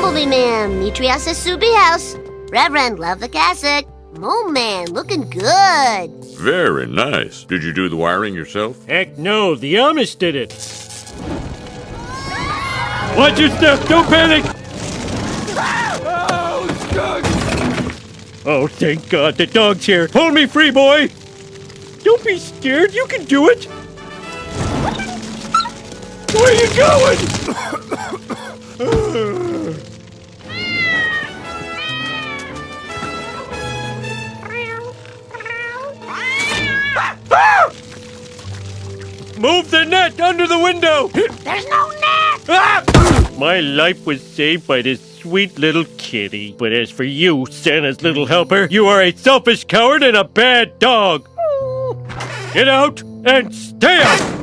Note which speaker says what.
Speaker 1: Bumblebee Man, Metrias' Subi House. Reverend, love the cassock. Mole Man, looking good.
Speaker 2: Very nice. Did you do the wiring yourself?
Speaker 3: Heck no, the Amish did it. Watch your step, don't panic! Oh, thank God, the dog's here. Hold me free, boy! Don't be scared, you can do it! Where are you going? Move the net under the window!
Speaker 1: There's no net!
Speaker 3: Ah! My life was saved by this sweet little kitty. But as for you, Santa's little helper, you are a selfish coward and a bad dog. Get out and stay out!